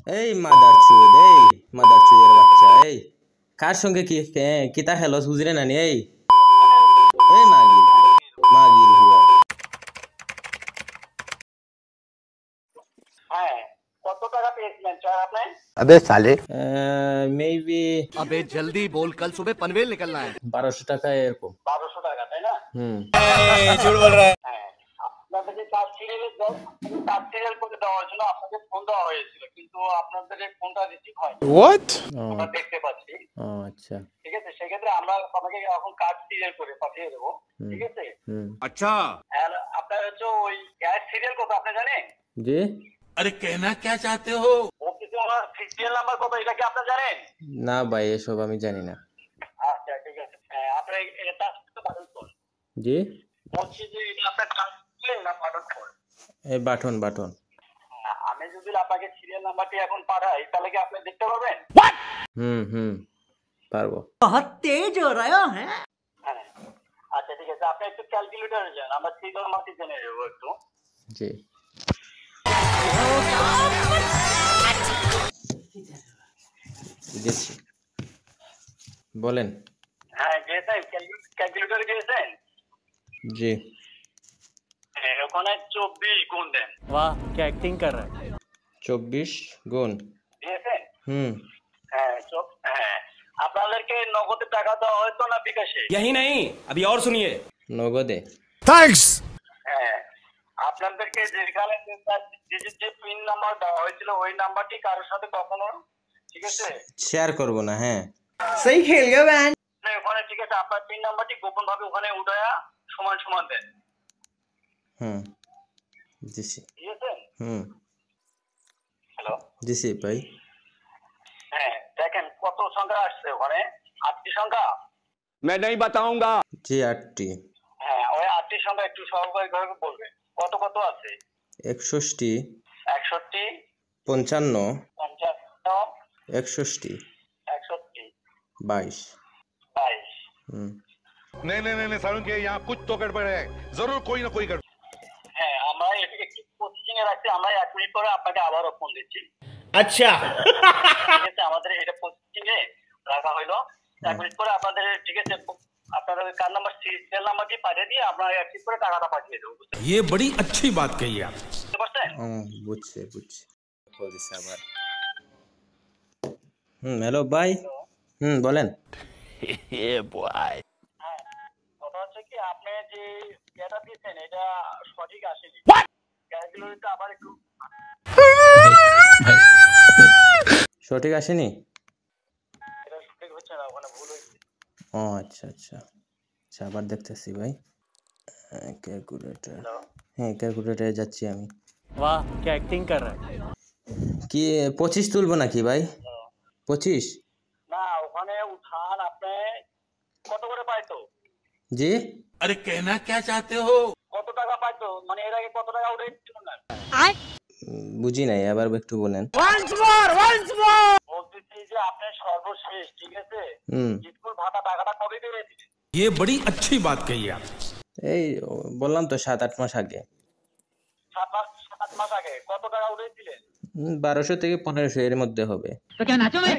এই মাদার চুদের বাচ্চা, এই কার সঙ্গে কিতা খেলস বুঝিরে নানি? এই এই মাগির মাগির হুয়া। কত টাকা পেয়েছিলেন স্যার আপনি? अबे साले মেবি अबे जल्दी बोल, कल सुबह पनवेल निकलना है। 1200 টাকা এরকম। 1200 টাকা, তাই না? আপনাদের কাজ সিরিয়াল করে দেওয়ার জন্য আপনাদের ফোন দেওয়া হয়েছিল, কিন্তু আপনাদের এই ফোনটা রিসিভ হয়নি। What? আমরা দেখতে পাচ্ছি। আচ্ছা ঠিক আছে, সেক্ষেত্রে আমরা আপনাকে এখন কার্ড সিরিয়াল করে পাঠিয়ে দেবো। ঠিক আছে। अच्छा আর আপনার হচ্ছে ওই গ্যাস সিরিয়াল কত আপনি জানেন? জি अरे कहना क्या चाहते हो? অফিসে আমার সিরিয়াল নাম্বার কত এটা কি আপনি জানেন? না ভাই, এসব আমি জানি না। আচ্ছা ঠিক আছে, আপনি এটা বাটন ফোন জি বলছি যে এটা আপনার কাজ না বাটন ফোন। এই বাটন আমি যদি আপনাকে সিরিয়াল নাম্বারটি এখন পাঠাই তাহলে কি আপনি দেখতে পারবেন? পারবো। बहुत तेज हो रहा है। হ্যাঁ আচ্ছা ঠিক আছে, আপনি একটু ক্যালকুলেটরে যান, আমরা সিরিয়াল নাম্বারটি জেনে নেব একটু। জি গেছি, বলেন। হ্যাঁ গিয়েছেন, ক্যালকুলেটরে গিয়েছেন? জি ওখানে 24 গুণ দেন। वाह क्या एक्टिंग कर रहा है। 24 গুণ। দিয়েছেন? হ্যাঁ হ্যাঁ আপনাদেরকে নগদে টাকা দেওয়া হয়তো না বিকাশে? यही नहीं, अभी और सुनिए। নগদে। थैंक्स। হ্যাঁ আপনাদেরকে যেখানে যে পিন নাম্বার দেওয়া হয়েছিল ওই নাম্বারটি কারোর সাথে কখনো, ঠিক আছে, শেয়ার করব না। হ্যাঁ सही खेल गया बैन। ওখানে ঠিক আছে আপনার পিন নাম্বারটি গোপন ভাবে ওখানে উঠায়া সমান সমান দেন। দিছি। ঠিক আছে। হ্যালো দিছি ভাই। হ্যাঁ দেখেন কত সংখ্যা আসছে ওখানে, 8টি সংখ্যা। मैं नहीं बताऊंगा। জি 8টি। হ্যাঁ ওই 8টি সংখ্যা একটু সহজভাবে বলবেন কত কত আছে। 61 61 55 55 61 61 22। 22। नहीं नहीं नहीं सारुण के यहाँ कुछ तो गड़बड़ है, जरूर कोई ना कोई गड़बड़। হ্যাঁ আমরা এটাকে একটু প্রসেসিং এ রাখছি, আমরা 1 মিনিট পরে আপনাকে আবারও ফোন দিচ্ছি। अच्छा ঠিক আছে, আমাদের এটা প্রসেসিং এ রাখা হলো। 1 মিনিট পরে আপনাদের ঠিক আছে আপনাদের কার্ড নাম্বার সিরিয়াল নাম্বারটি পাঠিয়ে দিয়ে আমরা 1 মিনিট পরে টাকাটা পাঠিয়ে দেবো। ये बड़ी अच्छी बात कही आप। বুঝতে পারছেন? বুঝছি বলছি আবার। হ্যালো ভাই। বলেন। কথা হচ্ছে কি আপনি যে এটা দিয়েছেন এটা সঠিক আসেনি। ক্যালকুলেটরটা আবার একটু সঠিক আসেনি? এটা সঠিক হচ্ছে না, ওখানে ভুল হয়েছে। আচ্ছা আবার দেখতেছি ভাই। ক্যালকুলেটর। হ্যাঁ ক্যালকুলেটরে যাচ্ছি আমি। वाह क्या एक्टिंग कर रहा है। কি 25 তুলবো নাকি ভাই? 25? না ওখানে উঠান আপনি কত করে পাইতো? জি अरे कहना क्या चाहते हो? কত টাকা পাইতো, মানে এর আগে কত টাকা উঠেছিল না? বুঝি নাই, আবার একটু বলেন। বলতেছি যে আপনি সর্বশেষ ঠিক আছে স্কুল ভাতা টাকাটা কবে পেয়েছিলেন? ये बड़ी अच्छी बात कही आप। এই বললাম তো 7-8 মাস আগে। 7 মাস আগে। কত টাকা উঠেছিলেন? 1200 থেকে 1500 এর মধ্যে হবে। तो क्या नाचो मैं।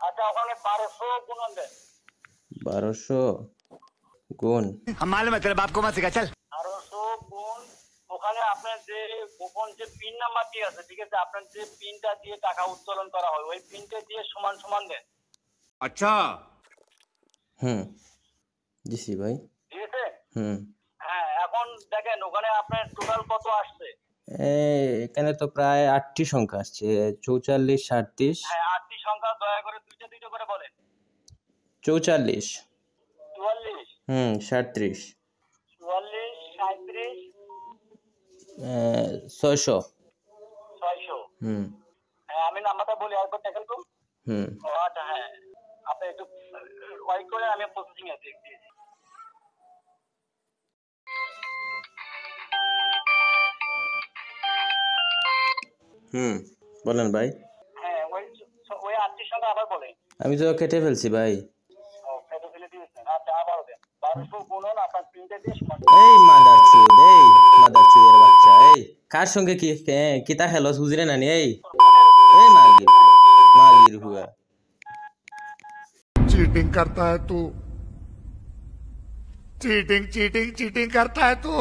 আচ্ছা ওখানে 1200 গুণন দেন। 1200 গুণ। हम मालूम है तेरे बाप को मत सिखा, चल। 1200 গুণ ওখানে আপনার যে গোপন যে পিন নাম্বারটি আছে ঠিক আছে, আপনার যে পিনটা দিয়ে টাকা উত্তোলন করা হয় ওই পিনটা দিয়ে সমান সমান দেন। अच्छा দিছি ভাই। ঠিক আছে। হ্যাঁ এখন দেখেন ওখানে আপনার টোটাল কত আসছে। এখানে তো প্রায় 8টি সংখ্যা আসছে। 44 37। হ্যাঁ 8টি সংখ্যা দয়া করে দুইটা করে বলেন। 44 44 37 44 37 600। 600। হ্যাঁ আমি নাম্বারটা বলি আরেকবার দেখেন তো। আচ্ছা হ্যাঁ আপনি একটু ওয়াইট করে আমি প্রসেসিং এ দিয়েছি। বলেন ভাই। হ্যাঁ ওই 8টি সংখ্যা আবার বলেন। আমি তো কেটে ফেলছি ভাই। ফেলে ফেলে দিয়েছেন। আচ্ছা আবার দেন। 1200 গুণন আপনার পিনটা দিয়ে সমান। এই মাদার চুদের বাচ্চা, এই কার সঙ্গে কিতা খেলস বুঝরে নানি এই মাগির হুয়া चीटिंग करता है तू चीटिंग चीटिंग चीटिंग करता है तू